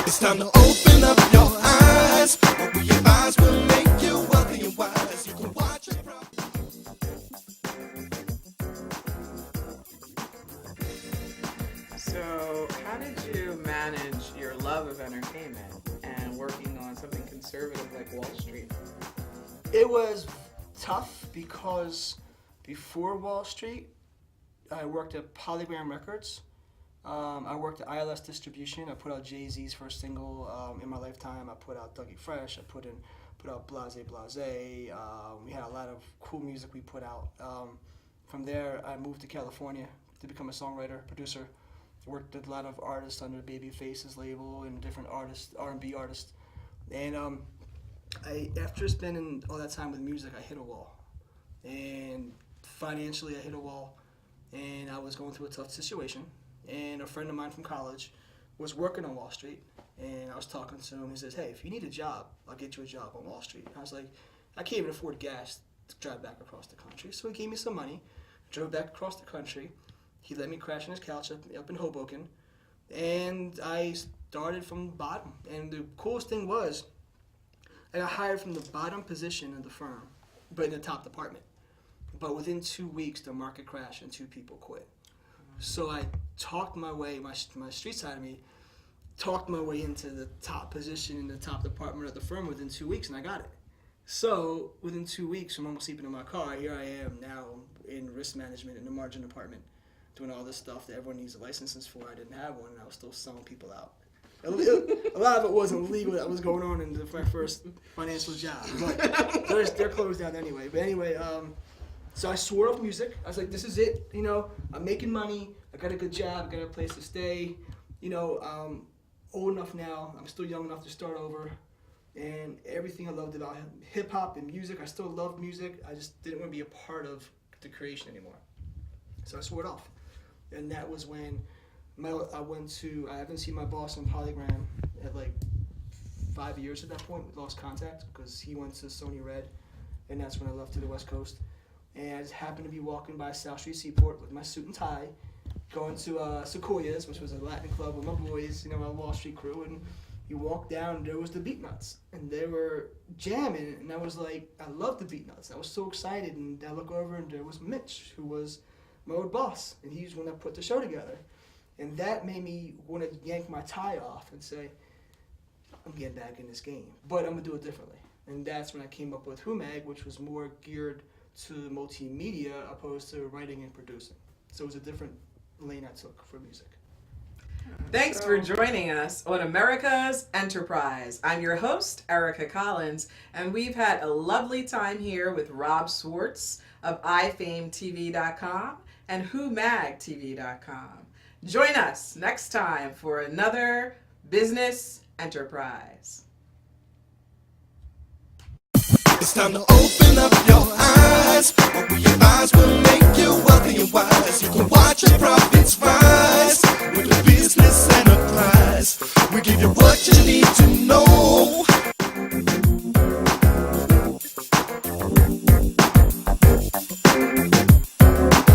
It's time to open up your eyes. Open your eyes will make you wealthy and wise. You can watch it from. So, how did you manage your love of entertainment and working on something conservative like Wall Street? It was tough because before Wall Street, I worked at Polygram Records. I worked at ILS Distribution. I put out Jay-Z's first single in my lifetime. I put out Dougie Fresh. I put out Blase Blase. We had a lot of cool music we put out. From there, I moved to California to become a songwriter, producer. Worked with a lot of artists under Babyface's label and different artists, R&B artists. And after spending all that time with music, I hit a wall. And financially, I hit a wall. And I was going through a tough situation. And a friend of mine from college was working on Wall Street. And I was talking to him. He says, hey, if you need a job, I'll get you a job on Wall Street. I was like, I can't even afford gas to drive back across the country. So he gave me some money, drove back across the country. He let me crash on his couch up in Hoboken. And I started from the bottom. And the coolest thing was, I got hired from the bottom position in the firm, but in the top department. But within 2 weeks, the market crashed and 2 people quit. So I talked my way, my street side of me, talked my way into the top position in the top department of the firm within 2 weeks, and I got it. So within 2 weeks, from almost sleeping in my car, here I am now in risk management in the margin department, doing all this stuff that everyone needs licenses for. I didn't have one, and I was still selling people out. A lot of it wasn't legal that was going on in my first financial job, but they're closed down anyway. But anyway, so I swore off music. I was like, this is it. You know, I'm making money. I got a good job. I got a place to stay. You know, I'm old enough now. I'm still young enough to start over. And everything I loved about hip hop and music, I still loved music. I just didn't want to be a part of the creation anymore. So I swore it off. And that was when I haven't seen my boss on Polygram at like 5 years at that point. We lost contact because he went to Sony Red, and that's when I left to the West Coast. And I just happened to be walking by South Street Seaport with my suit and tie, going to Sequoia's, which was a Latin club with my boys, you know, my Wall Street crew. And you walk down, and there was the Beatnuts, and they were jamming. And I was like, I love the Beatnuts. I was so excited. And I look over, and there was Mitch, who was my old boss, and he's the one that put the show together. And that made me want to yank my tie off and say, I'm getting back in this game, but I'm going to do it differently. And that's when I came up with WhoMag, which was more geared to multimedia opposed to writing and producing. So it was a different lane I took for music. Thanks for joining us on America's Enterprise. I'm your host, Erica Collins, and we've had a lovely time here with Rob Schwartz of IFameTV.com and WhoMagTV.com. Join us next time for another business enterprise. It's time to open up your eyes. Open your eyes will make you wealthy and wise. You can watch your profits rise with the business.